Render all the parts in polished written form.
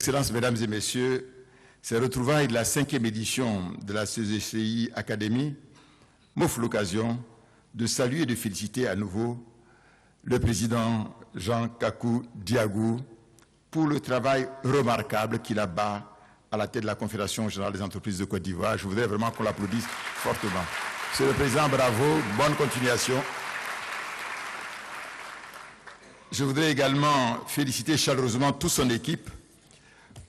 Excellences, Mesdames et Messieurs, ces retrouvailles de la 5e édition de la CGCI Academy m'offrent l'occasion de saluer et de féliciter à nouveau le président Jean Kakou Diagou pour le travail remarquable qu'il abat à la tête de la Confédération générale des entreprises de Côte d'Ivoire. Je voudrais vraiment qu'on l'applaudisse fortement. Monsieur le Président, bravo, bonne continuation. Je voudrais également féliciter chaleureusement toute son équipe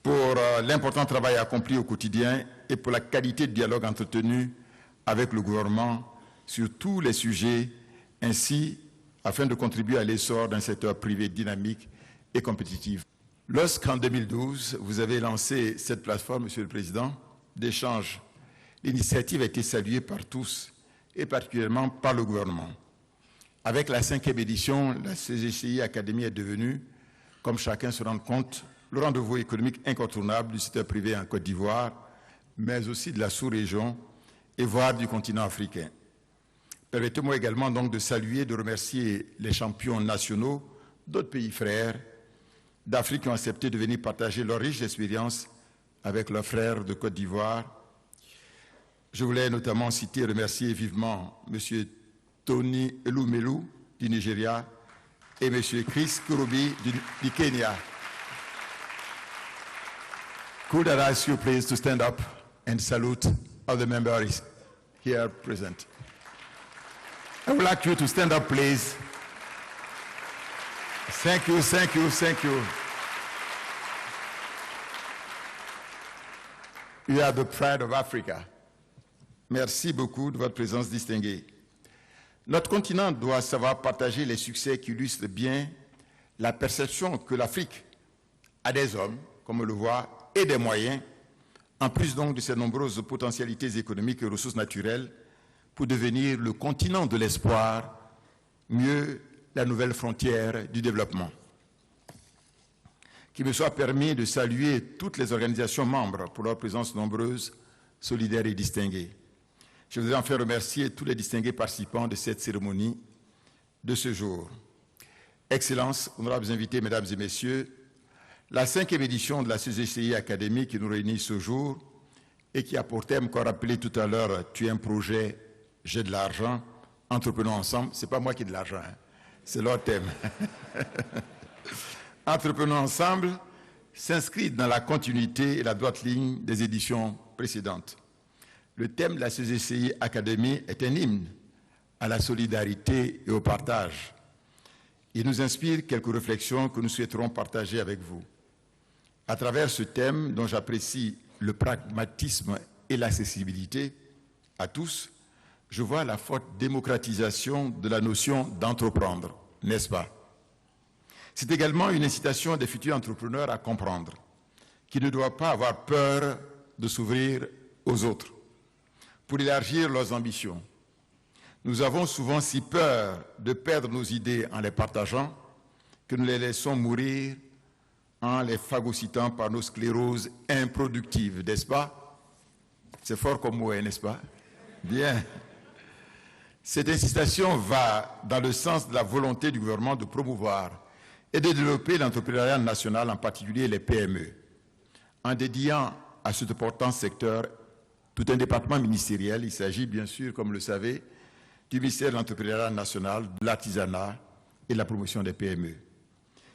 pour l'important travail accompli au quotidien et pour la qualité de dialogue entretenu avec le gouvernement sur tous les sujets, ainsi afin de contribuer à l'essor d'un secteur privé dynamique et compétitif. Lorsqu'en 2012, vous avez lancé cette plateforme, Monsieur le Président, d'échange, l'initiative a été saluée par tous et particulièrement par le gouvernement. Avec la 5e édition, la CGCI Academy est devenue, comme chacun se rend compte, le rendez-vous économique incontournable du secteur privé en Côte d'Ivoire, mais aussi de la sous-région et voire du continent africain. Permettez-moi également donc de saluer et de remercier les champions nationaux d'autres pays frères d'Afrique qui ont accepté de venir partager leur riche expérience avec leurs frères de Côte d'Ivoire. Je voulais notamment citer et remercier vivement M. Tony Elumelu du Nigeria et M. Chris Kurubi du Kenya. Could I ask you please to stand up and salute all the members here present? I would like you to stand up, please. Thank you, thank you, thank you. You are the pride of Africa. Merci beaucoup de votre présence distinguée. Notre continent doit savoir partager les succès qui illustrent bien la perception que l'Afrique a des hommes, comme on le voit, et des moyens, en plus donc de ses nombreuses potentialités économiques et ressources naturelles, pour devenir le continent de l'espoir, mieux la nouvelle frontière du développement. Qu'il me soit permis de saluer toutes les organisations membres pour leur présence nombreuse, solidaire et distinguée. Je voudrais enfin remercier tous les distingués participants de cette cérémonie de ce jour. Excellences, honorables invités, Mesdames et Messieurs, la 5e édition de la CGCI Academy qui nous réunit ce jour et qui a pour thème, comme rappelé tout à l'heure, tu es un projet, j'ai de l'argent, entreprenons ensemble. C'est pas moi qui ai de l'argent, hein. C'est leur thème. Entreprenons ensemble s'inscrit dans la continuité et la droite ligne des éditions précédentes. Le thème de la CGCI Academy est un hymne à la solidarité et au partage. Il nous inspire quelques réflexions que nous souhaiterons partager avec vous. À travers ce thème, dont j'apprécie le pragmatisme et l'accessibilité à tous, je vois la forte démocratisation de la notion d'entreprendre, n'est-ce pas? C'est également une incitation des futurs entrepreneurs à comprendre qu'ils ne doivent pas avoir peur de s'ouvrir aux autres pour élargir leurs ambitions. Nous avons souvent si peur de perdre nos idées en les partageant que nous les laissons mourir en les phagocytant par nos scléroses improductives, n'est-ce pas? C'est fort comme mot, n'est-ce pas? Bien. Cette incitation va dans le sens de la volonté du gouvernement de promouvoir et de développer l'entrepreneuriat national, en particulier les PME, en dédiant à ce important secteur tout un département ministériel. Il s'agit bien sûr, comme vous le savez, du ministère de l'entrepreneuriat national, de l'artisanat et de la promotion des PME.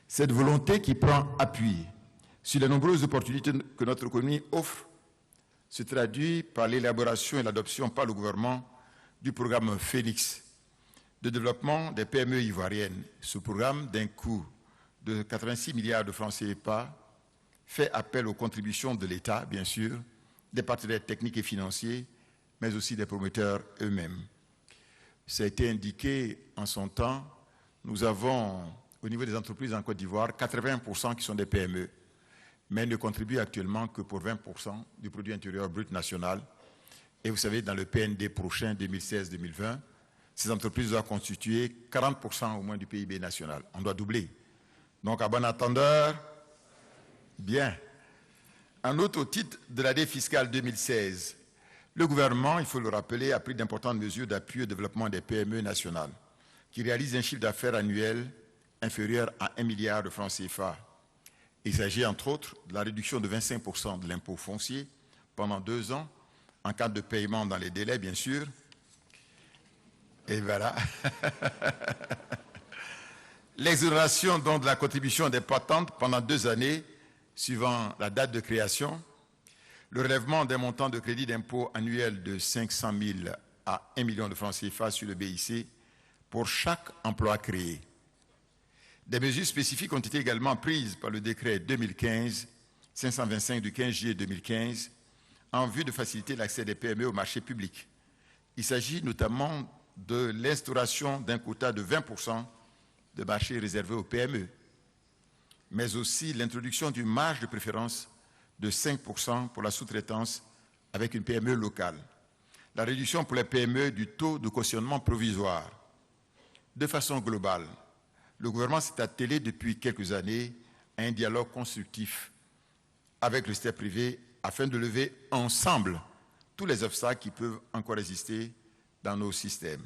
Cette volonté qui prend appui sur les nombreuses opportunités que notre économie offre se traduit par l'élaboration et l'adoption par le gouvernement du programme Phoenix de développement des PME ivoiriennes. Ce programme, d'un coût de 86 milliards de francs CFA, fait appel aux contributions de l'État, bien sûr, des partenaires techniques et financiers, mais aussi des promoteurs eux-mêmes. Ça a été indiqué en son temps. Nous avons, au niveau des entreprises en Côte d'Ivoire, 80% qui sont des PME, mais ne contribuent actuellement que pour 20% du produit intérieur brut national. Et vous savez, dans le PND prochain, 2016-2020, ces entreprises doivent constituer 40% au moins du PIB national. On doit doubler. Donc, à bon entendeur, bien. En outre, au titre de l'année fiscale 2016, le gouvernement, il faut le rappeler, a pris d'importantes mesures d'appui au développement des PME nationales, qui réalisent un chiffre d'affaires annuel inférieur à 1 milliard de francs CFA Il s'agit entre autres de la réduction de 25% de l'impôt foncier pendant 2 ans, en cas de paiement dans les délais, bien sûr. Et voilà. L'exonération donc de la contribution des patentes pendant 2 années, suivant la date de création. Le relèvement des montants de crédit d'impôt annuel de 500 000 à 1 million de francs CFA sur le BIC pour chaque emploi créé. Des mesures spécifiques ont été également prises par le décret 2015-525 du 15 juillet 2015 en vue de faciliter l'accès des PME au marché public. Il s'agit notamment de l'instauration d'un quota de 20% de marché réservé aux PME, mais aussi l'introduction d'une marge de préférence de 5% pour la sous-traitance avec une PME locale, la réduction pour les PME du taux de cautionnement provisoire. De façon globale, le gouvernement s'est attelé depuis quelques années à un dialogue constructif avec le secteur privé afin de lever ensemble tous les obstacles qui peuvent encore exister dans nos systèmes.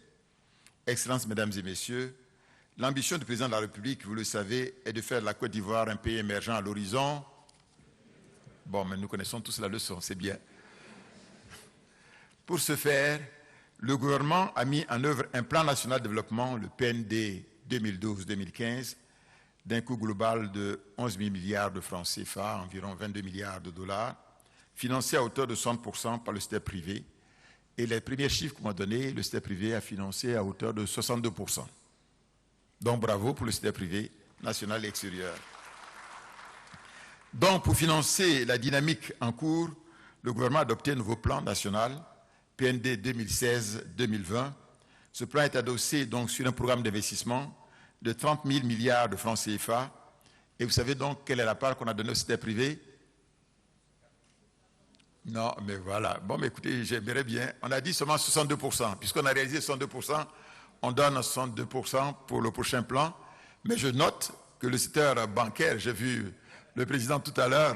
Excellences, Mesdames et Messieurs, l'ambition du président de la République, vous le savez, est de faire de la Côte d'Ivoire un pays émergent à l'horizon. Bon, mais nous connaissons tous la leçon, c'est bien. Pour ce faire, le gouvernement a mis en œuvre un plan national de développement, le PND 2012-2015, d'un coût global de 11 000 milliards de francs CFA, environ 22 milliards de dollars, financé à hauteur de 60% par le secteur privé. Et les premiers chiffres qu'on m'a donnés, le secteur privé a financé à hauteur de 62%. Donc bravo pour le secteur privé national et extérieur. Donc pour financer la dynamique en cours, le gouvernement a adopté un nouveau plan national, PND 2016-2020. Ce plan est adossé donc sur un programme d'investissement de 30 000 milliards de francs CFA. Et vous savez donc quelle est la part qu'on a donnée au secteur privé? Non, mais voilà. Bon, mais écoutez, j'aimerais bien. On a dit seulement 62%. Puisqu'on a réalisé 62%, on donne 62% pour le prochain plan. Mais je note que le secteur bancaire, j'ai vu le président tout à l'heure,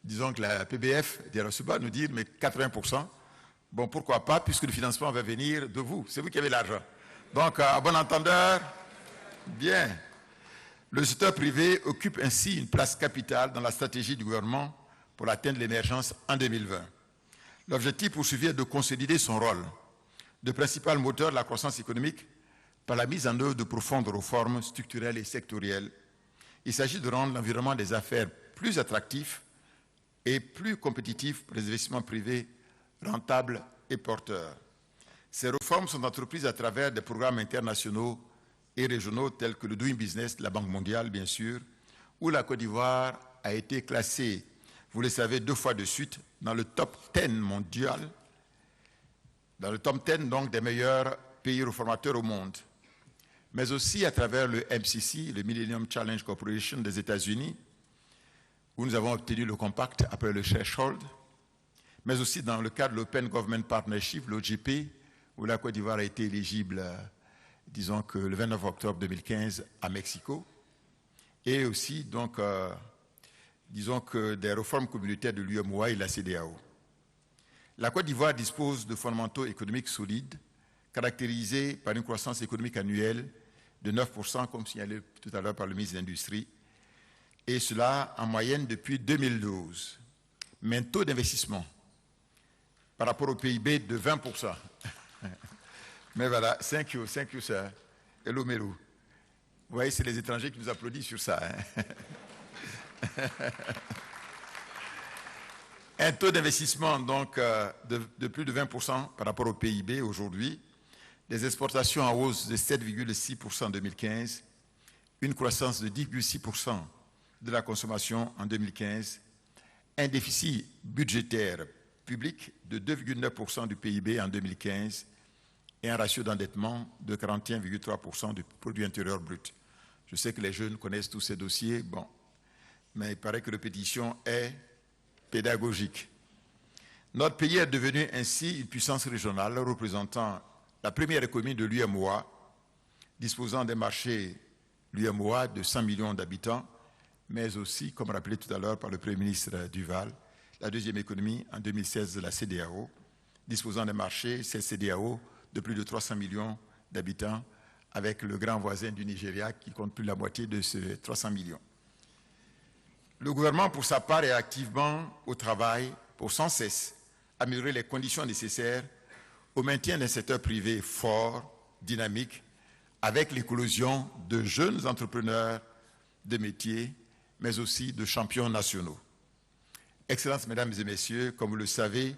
disons que la PBF d'Irasuba nous dire, mais 80%. Bon, pourquoi pas, puisque le financement va venir de vous. C'est vous qui avez l'argent. Donc, à bon entendeur, bien. Le secteur privé occupe ainsi une place capitale dans la stratégie du gouvernement pour atteindre l'émergence en 2020. L'objectif poursuivi est de consolider son rôle de principal moteur de la croissance économique par la mise en œuvre de profondes réformes structurelles et sectorielles. Il s'agit de rendre l'environnement des affaires plus attractif et plus compétitif pour les investissements privés rentables et porteurs. Ces réformes sont entreprises à travers des programmes internationaux et régionaux tels que le Doing Business de la Banque mondiale, bien sûr, où la Côte d'Ivoire a été classée, vous le savez, 2 fois de suite dans le top 10 mondial, dans le top 10 donc des meilleurs pays réformateurs au monde, mais aussi à travers le MCC, le Millennium Challenge Corporation des États-Unis, où nous avons obtenu le compact après le threshold, mais aussi dans le cadre de l'Open Government Partnership, l'OGP, où la Côte d'Ivoire a été éligible, disons que le 29 octobre 2015 à Mexico, et aussi donc, disons que des réformes communautaires de l'UEMOA et de la CEDEAO. La Côte d'Ivoire dispose de fondamentaux économiques solides, caractérisés par une croissance économique annuelle de 9%, comme signalé tout à l'heure par le ministre de l'Industrie, et cela en moyenne depuis 2012. Mais un taux d'investissement par rapport au PIB de 20%. Mais voilà, thank you, sir. Hello, Melo. Vous voyez, c'est les étrangers qui nous applaudissent sur ça. Un taux d'investissement donc de plus de 20% par rapport au PIB aujourd'hui, des exportations en hausse de 7,6% en 2015, une croissance de 10,6% de la consommation en 2015, un déficit budgétaire public de 2,9% du PIB en 2015 et un ratio d'endettement de 41,3% du produit intérieur brut. Je sais que les jeunes connaissent tous ces dossiers, bon, mais il paraît que la répétition est pédagogique. Notre pays est devenu ainsi une puissance régionale représentant la première économie de l'UEMOA, disposant des marchés l'UEMOA de 100 millions d'habitants, mais aussi, comme rappelé tout à l'heure par le Premier ministre Duval, la deuxième économie en 2016 de la CEDEAO, disposant des marchés, c'est CEDEAO, de plus de 300 millions d'habitants, avec le grand voisin du Nigeria qui compte plus de la moitié de ces 300 millions. Le gouvernement, pour sa part, est activement au travail pour sans cesse améliorer les conditions nécessaires au maintien d'un secteur privé fort, dynamique, avec l'éclosion de jeunes entrepreneurs de métiers, mais aussi de champions nationaux. Excellences, Mesdames et Messieurs, comme vous le savez,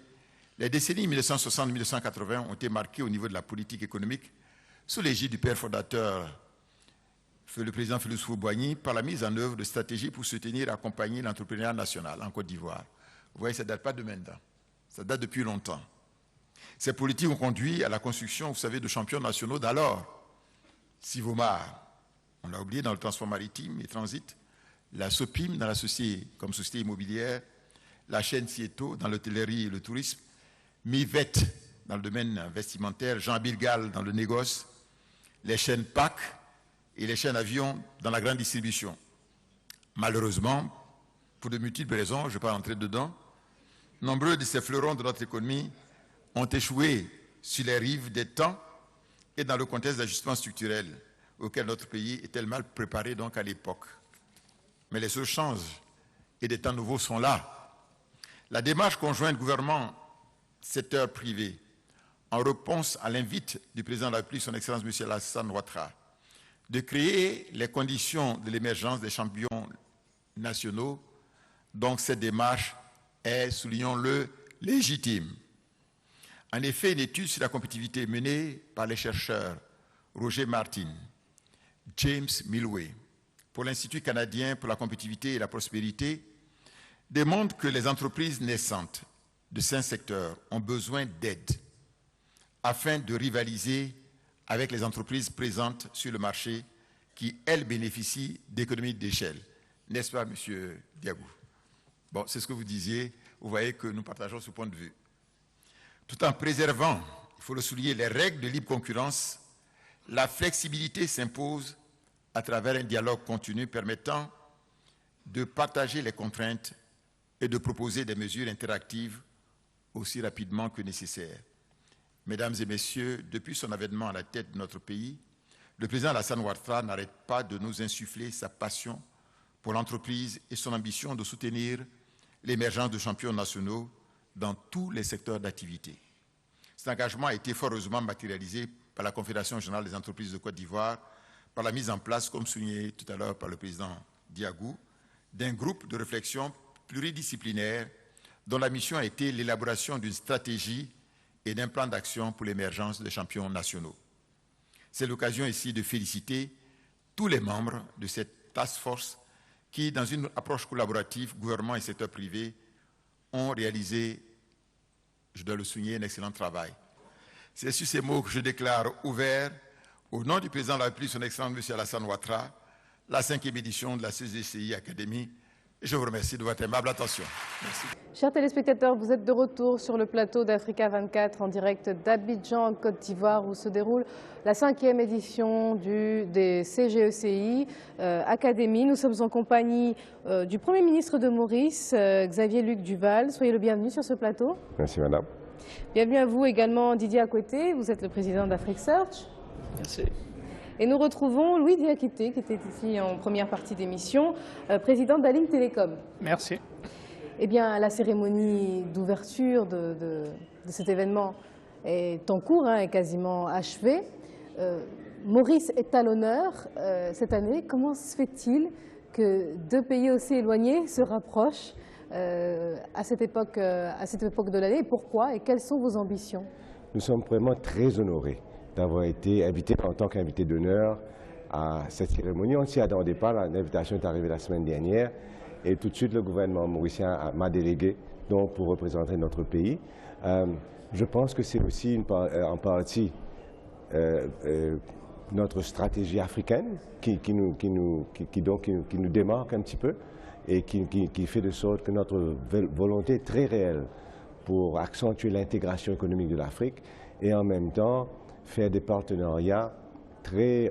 les décennies 1960-1980 ont été marquées au niveau de la politique économique sous l'égide du père fondateur, le président Félix Houphouët-Boigny, par la mise en œuvre de stratégies pour soutenir et accompagner l'entrepreneuriat national en Côte d'Ivoire. Vous voyez, ça ne date pas de maintenant, ça date depuis longtemps. Ces politiques ont conduit à la construction, vous savez, de champions nationaux d'alors. Sivomar, on l'a oublié, dans le transport maritime et transit, la SOPIM dans la société, comme société immobilière, la chaîne Cieto dans l'hôtellerie et le tourisme, Mivet dans le domaine vestimentaire, Jean Bilgal dans le négoce, les chaînes PAC et les chaînes avions dans la grande distribution. Malheureusement, pour de multiples raisons, je ne vais pas entrer dedans, nombreux de ces fleurons de notre économie ont échoué sur les rives des temps et dans le contexte d'ajustement structurel auquel notre pays était mal préparé donc à l'époque. Mais les choses changent et des temps nouveaux sont là. La démarche conjointe gouvernement-secteur privé, en réponse à l'invite du président de la République, son Excellence M. Alassane Ouattara, de créer les conditions de l'émergence des champions nationaux, donc cette démarche est, soulignons-le, légitime. En effet, une étude sur la compétitivité menée par les chercheurs Roger Martin, James Milway, pour l'Institut canadien pour la compétitivité et la prospérité, démontre que les entreprises naissantes de 5 secteurs ont besoin d'aide afin de rivaliser avec les entreprises présentes sur le marché qui, elles, bénéficient d'économies d'échelle. N'est-ce pas, M. Diagou? Bon, c'est ce que vous disiez. Vous voyez que nous partageons ce point de vue. Tout en préservant, il faut le souligner, les règles de libre concurrence, la flexibilité s'impose à travers un dialogue continu permettant de partager les contraintes et de proposer des mesures interactives aussi rapidement que nécessaire. Mesdames et Messieurs, depuis son avènement à la tête de notre pays, le président Alassane Ouattara n'arrête pas de nous insuffler sa passion pour l'entreprise et son ambition de soutenir l'émergence de champions nationaux dans tous les secteurs d'activité. Cet engagement a été fort heureusement matérialisé par la Confédération générale des entreprises de Côte d'Ivoire, par la mise en place, comme souligné tout à l'heure par le président Diagou, d'un groupe de réflexion pluridisciplinaire dont la mission a été l'élaboration d'une stratégie et d'un plan d'action pour l'émergence des champions nationaux. C'est l'occasion ici de féliciter tous les membres de cette task force qui, dans une approche collaborative, gouvernement et secteur privé, ont réalisé, je dois le souligner, un excellent travail. C'est sur ces mots que je déclare ouvert, au nom du président de la République, son Excellence M. Alassane Ouattara, la 5e édition de la CGCI Academy. Je vous remercie de votre aimable attention. Merci. Chers téléspectateurs, vous êtes de retour sur le plateau d'Africa 24 en direct d'Abidjan, en Côte d'Ivoire, où se déroule la 5e édition des CGECI Academy. Nous sommes en compagnie du Premier ministre de Maurice, Xavier-Luc Duval. Soyez le bienvenu sur ce plateau. Merci, madame. Bienvenue à vous également, Didier Akwete. Vous êtes le président d'Afrique Search. Merci. Et nous retrouvons Louis Diakité, qui était ici en première partie d'émission, président d'Aline Télécom. Merci. Eh bien, la cérémonie d'ouverture de cet événement est en cours, est quasiment achevée. Maurice est à l'honneur cette année. Comment se fait-il que 2 pays aussi éloignés se rapprochent à cette époque de l'année? Pourquoi et quelles sont vos ambitions? Nous sommes vraiment très honorés d'avoir été invités en tant qu'invité d'honneur à cette cérémonie. On ne s'y attendait pas, l'invitation est arrivée la semaine dernière et tout de suite le gouvernement mauricien m'a délégué donc, pour représenter notre pays. Je pense que c'est aussi en partie notre stratégie africaine qui nous démarque un petit peu et qui fait de sorte que notre volonté très réelle pour accentuer l'intégration économique de l'Afrique et en même temps faire des partenariats très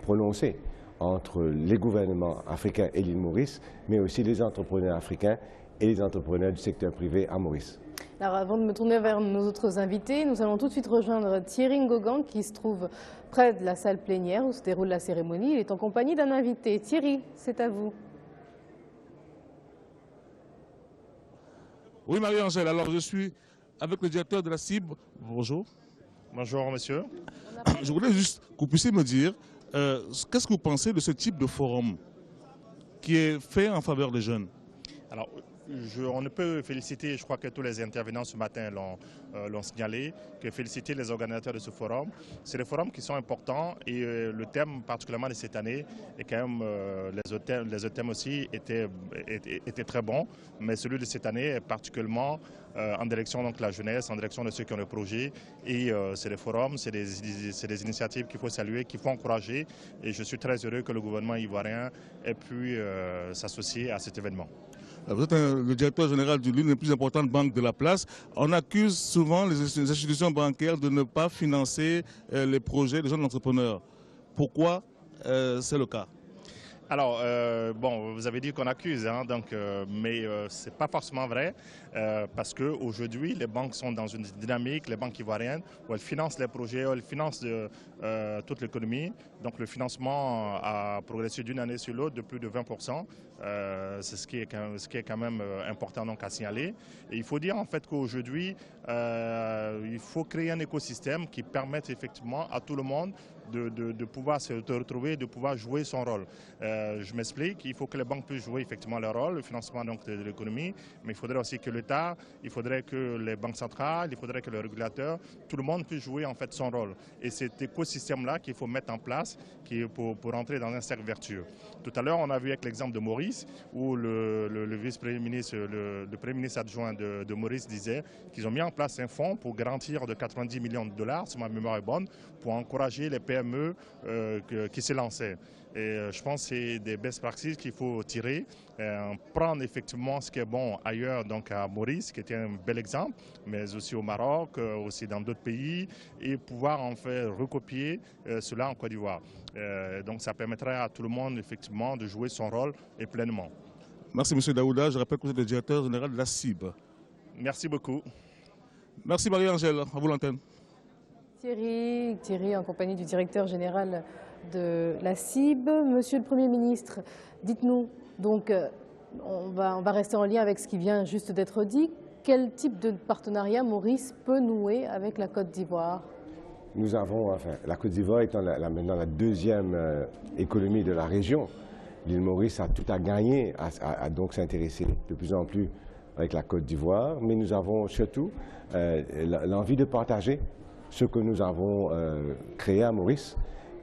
prononcés entre les gouvernements africains et l'île Maurice, mais aussi les entrepreneurs africains et les entrepreneurs du secteur privé à Maurice. Alors avant de me tourner vers nos autres invités, nous allons tout de suite rejoindre Thierry Ngogan qui se trouve près de la salle plénière où se déroule la cérémonie. Il est en compagnie d'un invité. Thierry, c'est à vous. Oui, Marie-Angèle, alors je suis avec le directeur de la CIB. Bonjour. Bonjour, monsieur. Je voulais juste que vous puissiez me dire, qu'est-ce que vous pensez de ce type de forum qui est fait en faveur des jeunes? Alors, on ne peut féliciter, je crois que tous les intervenants ce matin l'ont signalé, que féliciter les organisateurs de ce forum. C'est des forums qui sont importants et le thème particulièrement de cette année est quand même, les autres thèmes aussi étaient très bons, mais celui de cette année est particulièrement en direction donc la jeunesse, en direction de ceux qui ont le projet. Et c'est des forums, c'est des initiatives qu'il faut saluer, qu'il faut encourager. Et je suis très heureux que le gouvernement ivoirien ait pu s'associer à cet événement. Vous êtes le directeur général de l'une des plus importantes banques de la place. On accuse souvent les institutions bancaires de ne pas financer les projets des jeunes entrepreneurs. Pourquoi c'est le cas? Alors, bon, vous avez dit qu'on accuse, hein, mais ce n'est pas forcément vrai parce qu'aujourd'hui, les banques sont dans une dynamique, les banques ivoiriennes, où elles financent les projets, où elles financent toute l'économie. Donc, le financement a progressé d'une année sur l'autre de plus de 20%. C'est ce qui est quand même important donc, à signaler. Et il faut dire en fait qu'aujourd'hui, il faut créer un écosystème qui permette effectivement à tout le monde de pouvoir se retrouver, de pouvoir jouer son rôle. Je m'explique, il faut que les banques puissent jouer effectivement leur rôle, le financement donc, de l'économie, mais il faudrait aussi que l'État, il faudrait que les banques centrales, il faudrait que le régulateur, tout le monde puisse jouer en fait son rôle. Et cet écosystème-là qu'il faut mettre en place pour entrer dans un cercle vertueux. Tout à l'heure, on a vu avec l'exemple de Maurice, où le vice-premier ministre, le premier ministre adjoint de Maurice disait qu'ils ont mis en place un fonds pour garantir de 90 millions de dollars, si ma mémoire est bonne, pour encourager les PME qui se lançaient. Et je pense que c'est des best practices qu'il faut tirer, prendre effectivement ce qui est bon ailleurs, donc à Maurice, qui était un bel exemple, mais aussi au Maroc, aussi dans d'autres pays, et pouvoir en fait recopier cela en Côte d'Ivoire. Donc ça permettrait à tout le monde effectivement de jouer son rôle et pleinement. Merci M. Daouda, je rappelle que vous êtes le directeur général de la CIB. Merci beaucoup. Merci Marie-Angèle, à vous l'antenne. Thierry, en compagnie du directeur général de la CIB. Monsieur le Premier ministre, dites-nous, donc on va rester en lien avec ce qui vient juste d'être dit. Quel type de partenariat Maurice peut nouer avec la Côte d'Ivoire? Nous avons, la Côte d'Ivoire étant maintenant la deuxième économie de la région, l'île Maurice a tout à gagner à donc s'intéresser de plus en plus avec la Côte d'Ivoire, mais nous avons surtout l'envie de partager ce que nous avons créé à Maurice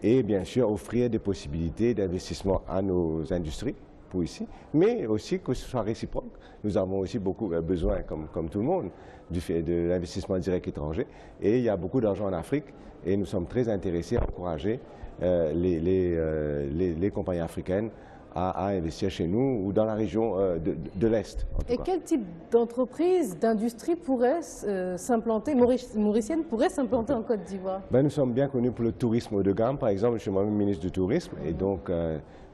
et bien sûr offrir des possibilités d'investissement à nos industries pour ici, mais aussi que ce soit réciproque. Nous avons aussi beaucoup besoin, comme tout le monde, de l'investissement direct étranger et il y a beaucoup d'argent en Afrique et nous sommes très intéressés à encourager les compagnies africaines à investir chez nous ou dans la région de l'Est. Et quel type d'entreprise, d'industrie pourrait s'implanter, mauricienne pourrait s'implanter en Côte d'Ivoire? Nous sommes bien connus pour le tourisme haut de gamme, par exemple. Je suis moi-même ministre du Tourisme et donc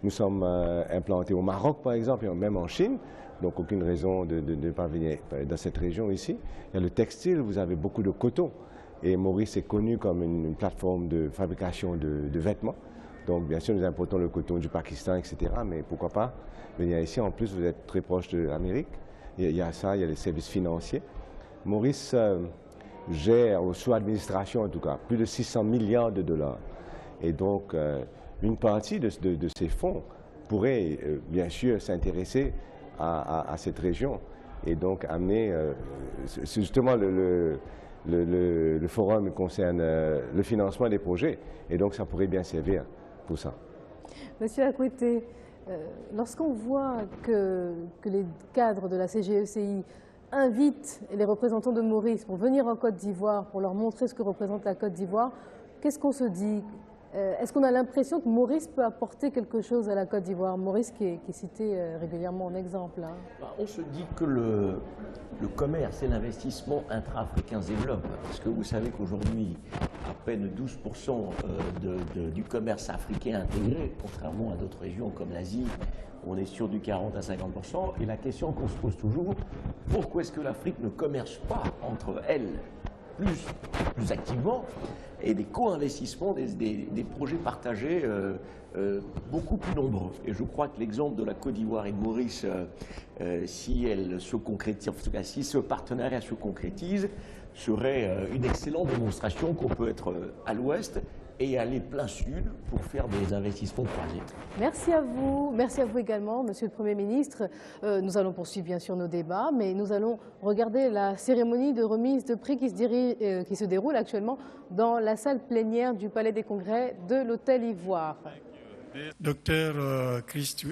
nous sommes implantés au Maroc, par exemple, et même en Chine. Donc aucune raison de ne pas venir dans cette région ici. Il y a le textile, vous avez beaucoup de coton. Et Maurice est connu comme une plateforme de fabrication de vêtements. Donc, bien sûr, nous importons le coton du Pakistan, etc. Mais pourquoi pas venir ici? En plus, vous êtes très proche de l'Amérique. Il y a ça, il y a les services financiers. Maurice gère, sous administration en tout cas, plus de 600 milliards de dollars. Et donc, une partie de ces fonds pourrait, bien sûr, s'intéresser à cette région. Et donc, amener, c'est justement le forum concerne le financement des projets. Et donc, ça pourrait bien servir pour ça. Monsieur Akouete, lorsqu'on voit que les cadres de la CGECI invitent les représentants de Maurice pour venir en Côte d'Ivoire, pour leur montrer ce que représente la Côte d'Ivoire, qu'est-ce qu'on se dit? Est-ce qu'on a l'impression que Maurice peut apporter quelque chose à la Côte d'Ivoire? Maurice qui est cité régulièrement en exemple. Hein. On se dit que le commerce et l'investissement intra-africain se développent. Parce que vous savez qu'aujourd'hui, à peine 12% du commerce africain intégré, contrairement à d'autres régions comme l'Asie, on est sur du 40 à 50%. Et la question qu'on se pose toujours, pourquoi est-ce que l'Afrique ne commerce pas entre elle plus activement, et des co-investissements, des projets partagés beaucoup plus nombreux. Et je crois que l'exemple de la Côte d'Ivoire et de Maurice, si elle se concrétise, en tout cas si ce partenariat se concrétise, serait une excellente démonstration qu'on peut être à l'ouest et aller plein sud pour faire des investissements croisés. Merci à vous également, Monsieur le Premier ministre. Nous allons poursuivre bien sûr nos débats, mais nous allons regarder la cérémonie de remise de prix qui se déroule actuellement dans la salle plénière du Palais des Congrès de l'Hôtel Ivoire. Docteur Christ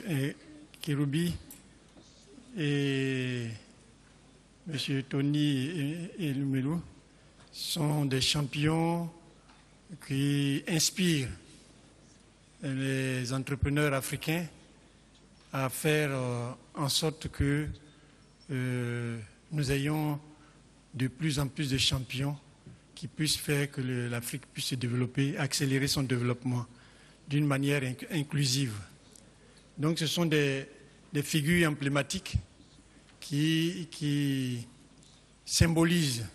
Kirubi et Monsieur Tony Elumelu sont des champions qui inspirent les entrepreneurs africains à faire en sorte que nous ayons de plus en plus de champions qui puissent faire que l'Afrique puisse se développer, accélérer son développement d'une manière inclusive. Donc ce sont des figures emblématiques qui symbolisent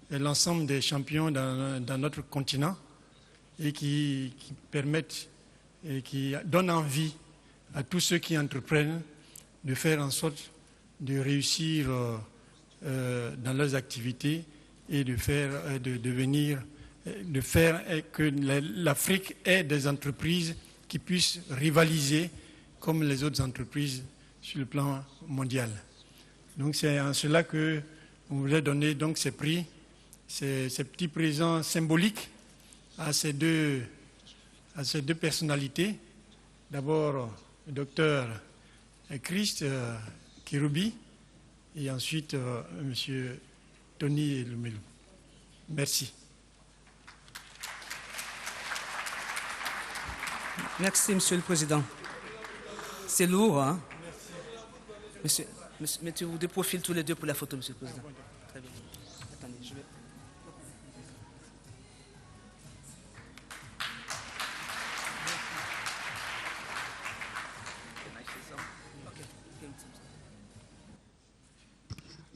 l'ensemble des champions dans notre continent et qui permettent et qui donnent envie à tous ceux qui entreprennent de faire en sorte de réussir dans leurs activités et de faire que l'Afrique ait des entreprises qui puissent rivaliser comme les autres entreprises sur le plan mondial. Donc c'est en cela que on voulait donner donc ces prix, ces petits présents symboliques à ces deux personnalités. D'abord le docteur Christ Kirubi et ensuite monsieur Tony Elumelu. Merci. Merci, Monsieur le Président. C'est lourd, hein? Monsieur, mettez-vous de profil tous les deux pour la photo, Monsieur le Président. Très bien. Attendez, je vais...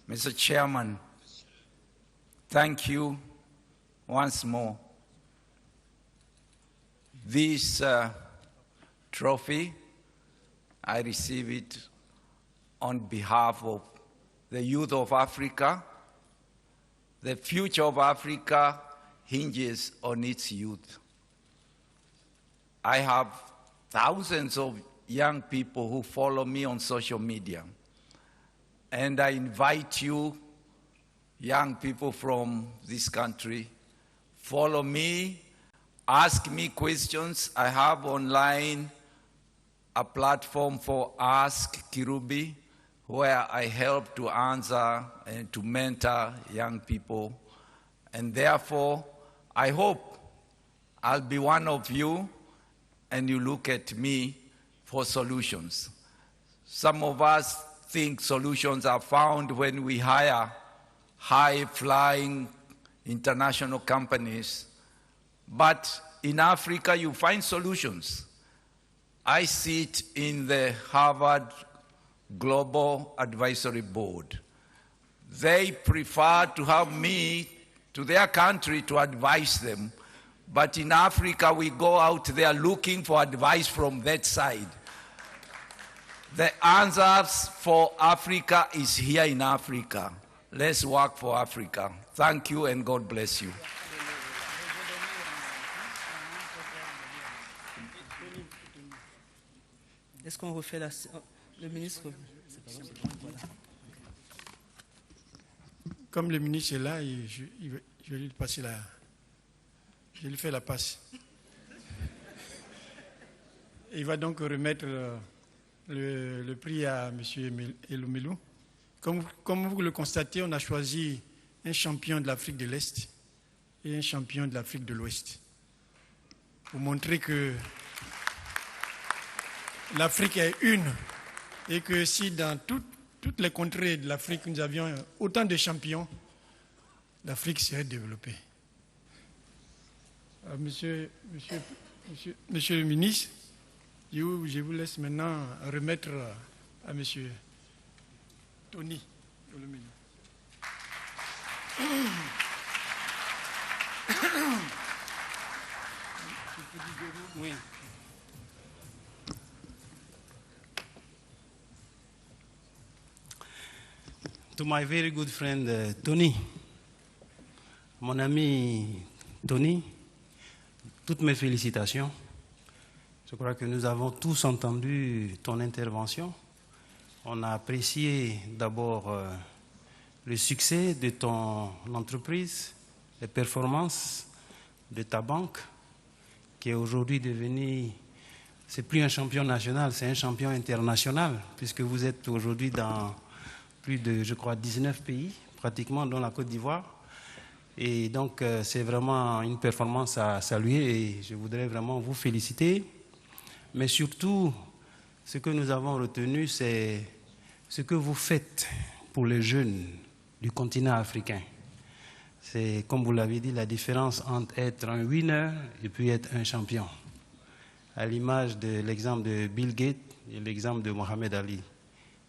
Mr. Chairman, thank you once more. This trophy, I receive it on behalf of the youth of Africa. The future of Africa hinges on its youth. I have thousands of young people who follow me on social media. And I invite you, young people from this country, follow me, ask me questions. I have online a platform for Ask Kirubi, where I help to answer and to mentor young people. And therefore, I hope I'll be one of you and you look at me for solutions. Some of us think solutions are found when we hire high-flying international companies. But in Africa, you find solutions. I sit in the Harvard Global Advisory Board. They prefer to have me to their country to advise them. But in Africa, we go out there looking for advice from that side. The answers for Africa is here in Africa. Let's work for Africa. Thank you and God bless you. Est-ce qu'on refait le ministre? Comme le ministre est là, je vais lui passer je vais lui faire la passe. Il va donc remettre le prix à M. Elumelu. Comme vous le constatez, on a choisi un champion de l'Afrique de l'Est et un champion de l'Afrique de l'Ouest. Pour montrer que l'Afrique est une et que si dans toutes les contrées de l'Afrique nous avions autant de champions, l'Afrique serait développée. Monsieur le ministre, je vous laisse maintenant remettre à monsieur Tony Elumelu. Oui. To my very good friend Tony, mon ami Tony, toutes mes félicitations. Je crois que nous avons tous entendu ton intervention. On a apprécié d'abord le succès de ton entreprise, les performances de ta banque, qui est aujourd'hui devenue, c'est plus un champion national, c'est un champion international, puisque vous êtes aujourd'hui dans plus de, je crois, 19 pays, pratiquement, dont la Côte d'Ivoire. Et donc, c'est vraiment une performance à saluer et je voudrais vraiment vous féliciter. Mais surtout, ce que nous avons retenu, c'est ce que vous faites pour les jeunes du continent africain. C'est, comme vous l'avez dit, la différence entre être un winner et puis être un champion. À l'image de l'exemple de Bill Gates et l'exemple de Mohamed Ali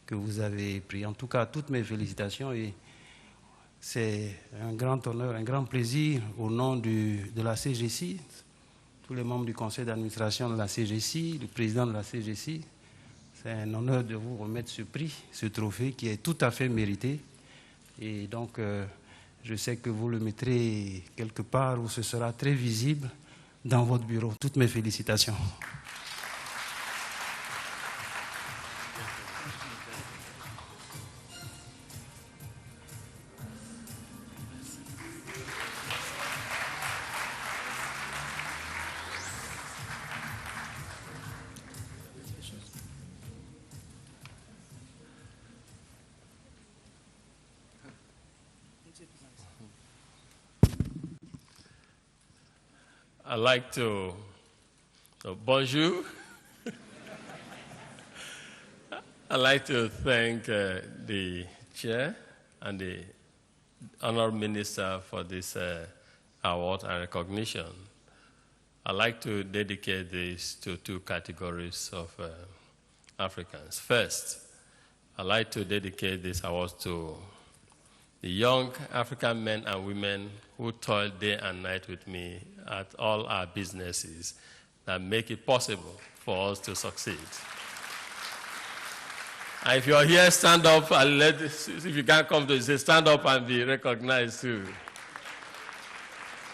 que vous avez pris. En tout cas, toutes mes félicitations et c'est un grand honneur, un grand plaisir au nom de la CGC, tous les membres du conseil d'administration de la CGC, le président de la CGC. C'est un honneur de vous remettre ce prix, ce trophée qui est tout à fait mérité. Et donc, je sais que vous le mettrez quelque part où ce sera très visible dans votre bureau. Toutes mes félicitations. I'd like to, bonjour. I'd like to thank the chair and the honored minister for this award and recognition. I'd like to dedicate this to two categories of Africans. First, I'd like to dedicate this award to the young African men and women who toil day and night with me at all our businesses that make it possible for us to succeed. And if you're here, stand up and if you can't come to say, stand up and be recognized too.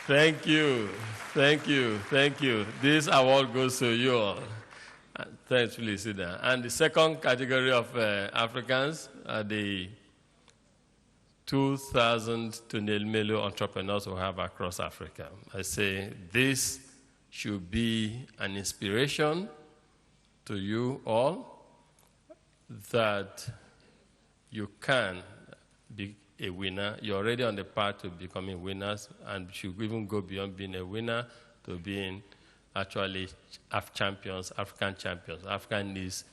Thank you, thank you, thank you. This award goes to you all. Thanks, Felicita. And the second category of Africans are the 2,000 Tony Elumelu entrepreneurs we have across Africa. I say this should be an inspiration to you all that you can be a winner. You're already on the path to becoming winners and should even go beyond being a winner to being actually champions, African champions. African needs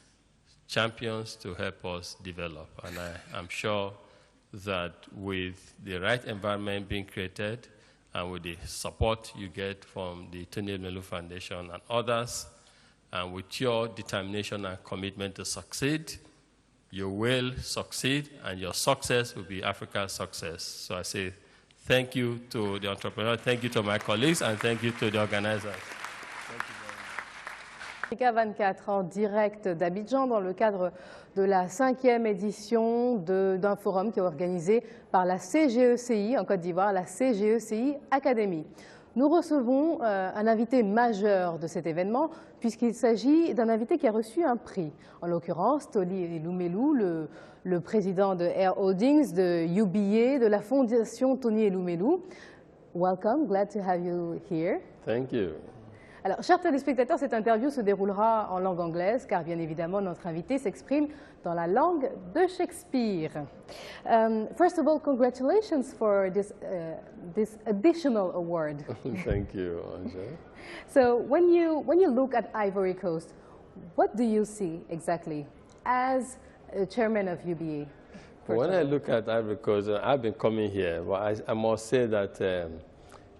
champions to help us develop. And I'm sure that with the right environment being created and with the support you get from the Tony Elumelu Foundation and others, and with your determination and commitment to succeed, you will succeed, and your success will be Africa's success. So I say thank you to the entrepreneur, thank you to my colleagues, and thank you to the organizers. Africa 24 en direct d'Abidjan dans le cadre de la 5e édition d'un forum qui est organisé par la CGECI en Côte d'Ivoire, la CGECI Academy. Nous recevons un invité majeur de cet événement puisqu'il s'agit d'un invité qui a reçu un prix. En l'occurrence, Tony Elumelu, le président de Air Holdings, de UBA, de la fondation Tony Elumelu. Welcome, glad to have you here. Thank you. Alors, chers téléspectateurs, cette interview se déroulera en langue anglaise, car bien évidemment, notre invité s'exprime dans la langue de Shakespeare. First of all, congratulations for this additional award. Thank you, Angel. So, when you look at Ivory Coast, what do you see exactly as chairman of UBA? When I look at Ivory Coast, I've been coming here, but I must say that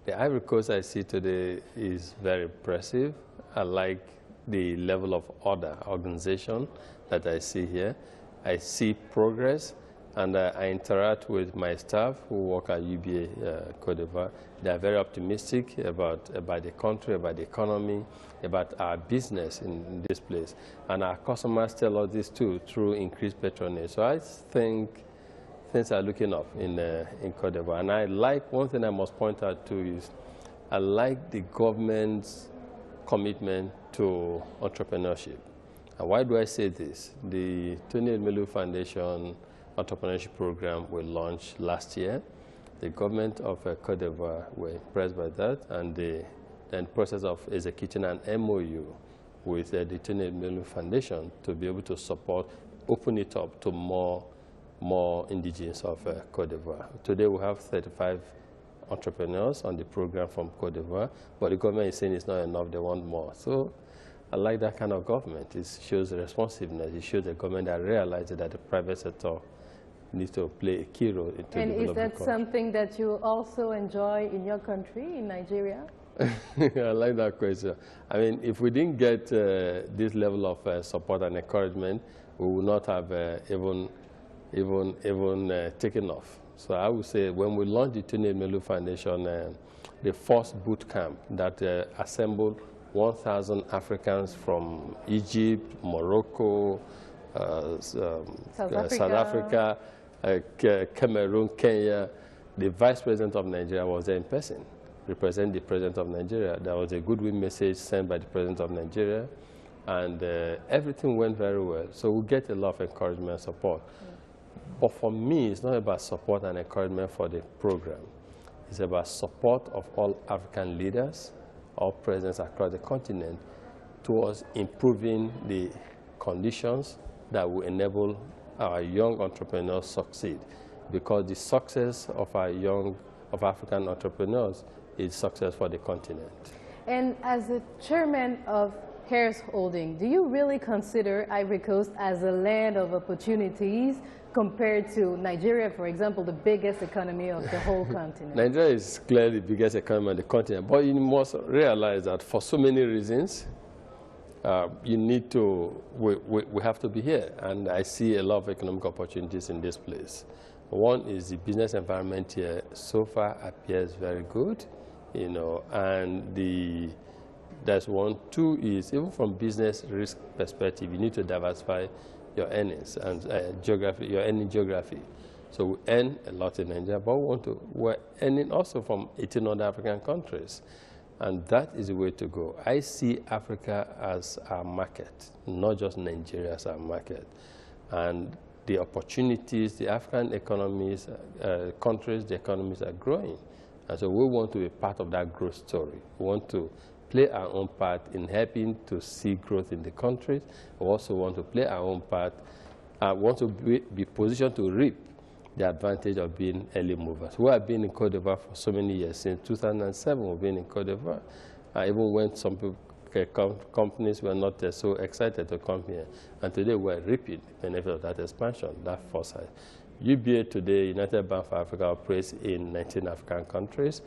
the Ivory Coast I see today is very impressive. I like the level of order, organization that I see here. I see progress. And I interact with my staff who work at UBA Côte d'Ivoire. They are very optimistic about the country, about the economy, about our business in this place. And our customers tell us this too through increased patronage. So I think things are looking up in Côte d'Ivoire. And I like, one thing I must point out too is, I like the government's commitment to entrepreneurship. And why do I say this? The Tony Elumelu Foundation entrepreneurship program we launched last year. The government of Côte d'Ivoire were impressed by that, and the process of executing an MOU with the Tony Elumelu Foundation to be able to support, open it up to more indigenes of Côte d'Ivoire. Today we have 35 entrepreneurs on the program from Côte d'Ivoire, but the government is saying it's not enough, they want more. So I like that kind of government. It shows responsiveness. It shows the government that realizes that the private sector needs to play a key role into developing. And is that something that you also enjoy in your country, in Nigeria? I like that question. I mean, if we didn't get this level of support and encouragement, we would not have even taken off. So I would say when we launched the Tony Elumelu Foundation, the first boot camp that assembled 1,000 Africans from Egypt, Morocco, South Africa, Cameroon, Kenya. The Vice President of Nigeria was there in person, represent the President of Nigeria. There was a goodwill message sent by the President of Nigeria, and everything went very well. So we get a lot of encouragement and support. But for me, it's not about support and encouragement for the program. It's about support of all African leaders, all presidents across the continent, towards improving the conditions that will enable our young entrepreneurs succeed. Because the success of our African entrepreneurs is success for the continent. And as the chairman of Harris Holding, do you really consider Ivory Coast as a land of opportunities compared to Nigeria, for example, the biggest economy of the whole continent? Nigeria is clearly the biggest economy on the continent, but you must realize that for so many reasons, you need to, we have to be here. And I see a lot of economic opportunities in this place. One is the business environment here so far appears very good, you know, and that's one. Two is, even from business risk perspective, you need to diversify your earnings and geography, your earning geography. So we earn a lot in Nigeria, but we're earning also from 18 other African countries. And that is the way to go. I see Africa as our market, not just Nigeria as our market. And the opportunities, the African economies, countries, the economies are growing. And so we want to be part of that growth story. We want to play our own part in helping to see growth in the countries. We also want to play our own part, want to be positioned to reap the advantage of being early movers. We have been in Côte d'Ivoire for so many years. Since 2007, we've been in Côte d'Ivoire. Even when some companies were not so excited to come here. And today we're reaping the benefit of that expansion, that foresight. UBA today, United Bank for Africa, operates in 19 African countries.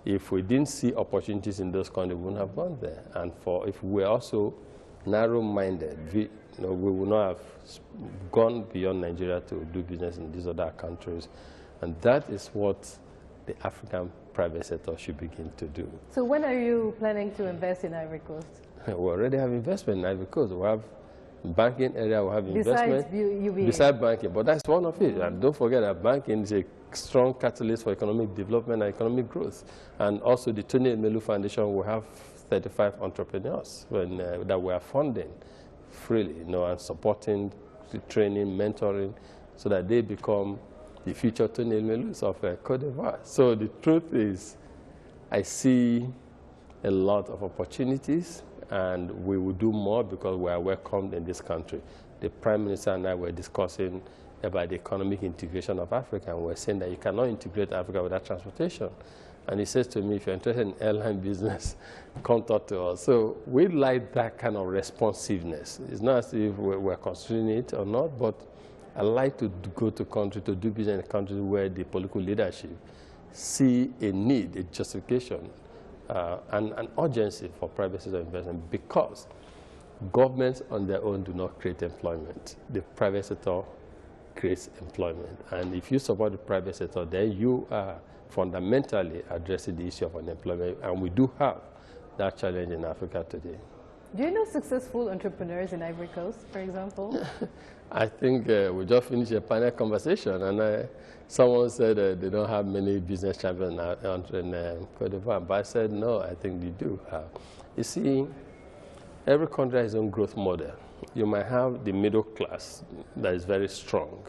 If we didn't see opportunities in those countries, we wouldn't have gone there. And if we were also narrow-minded, we would not have gone beyond Nigeria to do business in these other countries. And that is what the African private sector should begin to do. So when are you planning to invest in Ivory Coast? We already have investment in Ivory Coast. We have banking area, we have investment. Besides banking, but that's one of it. And don't forget that banking is a strong catalyst for economic development and economic growth. And also the Tony Elumelu Foundation will have 35 entrepreneurs that we are funding freely, and supporting the training, mentoring, so that they become the future Tony Elumelus of Côte d'Ivoire. So the truth is, I see a lot of opportunities, and we will do more because we are welcomed in this country. The Prime Minister and I were discussing about the economic integration of Africa, and we're saying that you cannot integrate Africa without transportation. And he says to me, if you're interested in airline business, come talk to us. So we like that kind of responsiveness. It's not as if we're considering it or not, but I like to go to country, to do business in countries where the political leadership see a need, a justification, and an urgency for private sector investment, because governments on their own do not create employment. The private sector creates employment. And if you support the private sector, then you are fundamentally addressing the issue of unemployment. And we do have that challenge in Africa today. Do you know successful entrepreneurs in Ivory Coast, for example? I think we just finished a panel conversation, and someone said they don't have many business champions in Cote d'Ivoire, but I said, no, I think they do have. You see, every country has its own growth model. You might have the middle class that is very strong.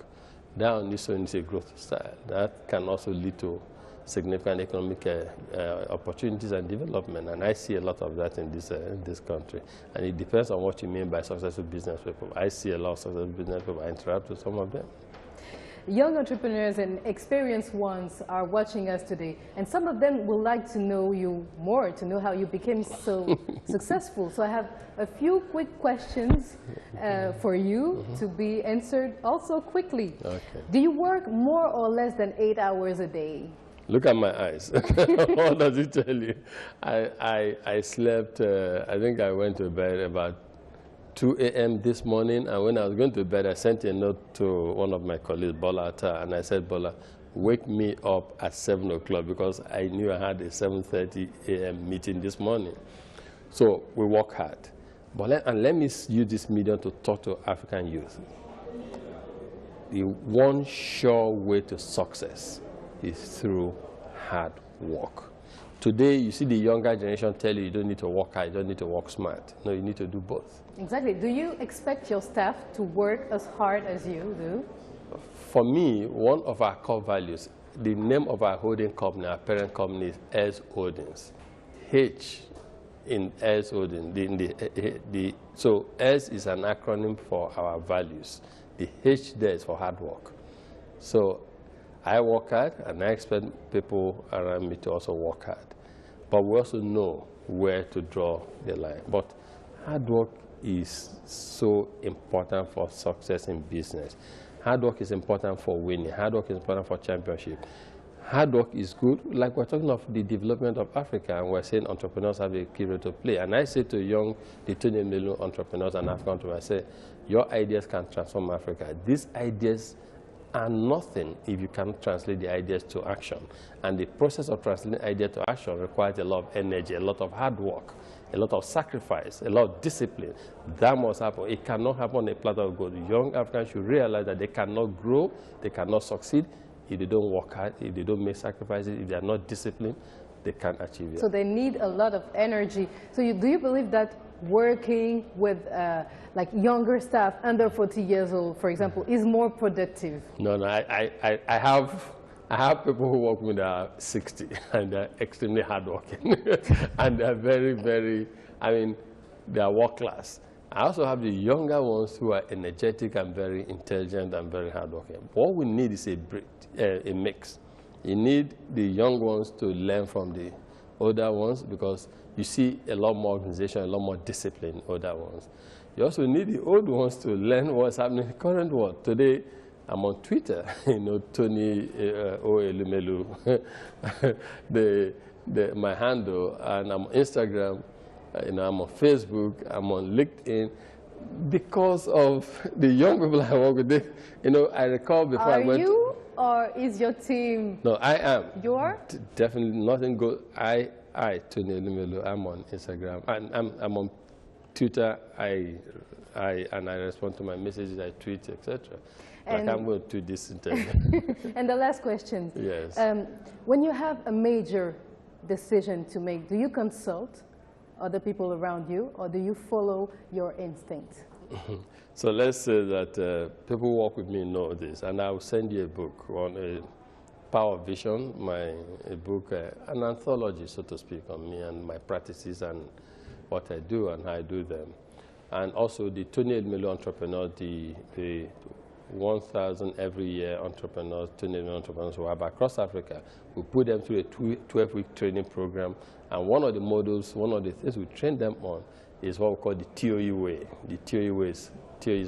That on its own is a growth style. That can also lead to significant economic opportunities and development, and I see a lot of that in this country. And it depends on what you mean by successful business people. I see a lot of successful business people. I interact with some of them. Young entrepreneurs and experienced ones are watching us today, and some of them would like to know you more, to know how you became so successful. So I have a few quick questions for you to be answered also quickly. Okay. Do you work more or less than 8 hours a day? Look at my eyes. What does it tell you? I slept, I think I went to bed about 2 a.m. this morning, and when I was going to bed, I sent a note to one of my colleagues, Bola Atta, and I said, Bola, wake me up at 7 o'clock, because I knew I had a 7:30 a.m. meeting this morning. So we work hard. But let me use this medium to talk to African youth. The one sure way to success is through hard work. Today, you see the younger generation tell you don't need to work hard, you don't need to work smart. No, you need to do both. Exactly. Do you expect your staff to work as hard as you do? For me, one of our core values, the name of our holding company, our parent company, is Els Holdings. H in Els Holdings. So Els is an acronym for our values. The H there is for hard work. So I work hard, and I expect people around me to also work hard. But we also know where to draw the line. But hard work is so important for success in business. Hard work is important for winning. Hard work is important for championship. Hard work is good. Like we're talking of the development of Africa, and we're saying entrepreneurs have a key role to play. And I say to the Tony Elumelu entrepreneurs and African entrepreneurs, I say, your ideas can transform Africa. These ideas are nothing if you cannot translate the ideas to action. And the process of translating ideas to action requires a lot of energy, a lot of hard work, a lot of sacrifice, a lot of discipline. That must happen. It cannot happen on a platter of gold. Young Africans should realize that they cannot grow, they cannot succeed if they don't work hard, if they don't make sacrifices, if they are not disciplined, they can't achieve it. So they need a lot of energy. So do you believe that working with like younger staff under 40 years old, for example, is more productive? No, I have people who work with 60, and they're extremely hardworking. And they're very, very, I mean, they're work class. I also have the younger ones who are energetic and very intelligent and very hardworking. What we need is a mix. You need the young ones to learn from the older ones, because you see a lot more organization, a lot more discipline in older ones. You also need the old ones to learn what's happening in the current world. Today, I'm on Twitter, Tony Elumelu, my handle, and I'm on Instagram, I'm on Facebook, I'm on LinkedIn, because of the young people I work with. I recall before I went. Are you, or is your team? No, I am. You are? Definitely nothing good. I, Tony Elumelu, I'm on Instagram, and I'm on Twitter. And I respond to my messages, I tweet, etc. Like I'm going to this interview. And the last question. Yes. When you have a major decision to make, do you consult other people around you, or do you follow your instinct? So let's say that people who work with me know this, and I will send you a book on a Power of Vision, a book, an anthology, so to speak, on me and my practices and what I do and how I do them. And also the Tony Elumelu Entrepreneur, the 1,000 every year entrepreneurs, Tony Elumelu entrepreneurs who are across Africa. We put them through a 12-week training program. And one of the models, one of the things we train them on is what we call the TOE way. The TOE way is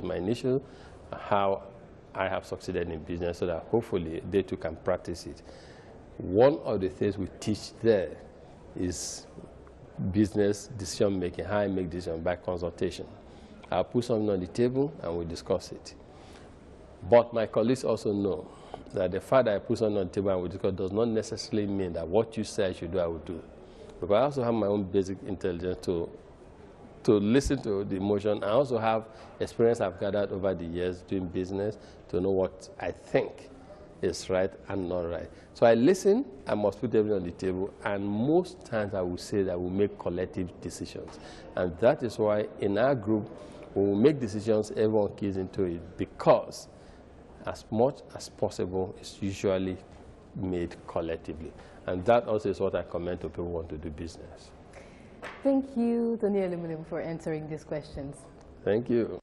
my initial, how I have succeeded in business, so that hopefully they too can practice it. One of the things we teach there is business decision making, how I make decisions by consultation. I'll put something on the table and we discuss it. But my colleagues also know that the fact that I put something on the table and we discuss does not necessarily mean that what you say I should do, I will do. Because I also have my own basic intelligence to listen to the emotion. I also have experience I've gathered over the years doing business to know what I think is right and not right. So I listen, I must put everything on the table, and most times I will say that we'll make collective decisions. And that is why in our group, when we make decisions, everyone keys into it, because as much as possible is usually made collectively. And that also is what I commend to people who want to do business. Thank you, Tony Elumulum, for answering these questions. Thank you.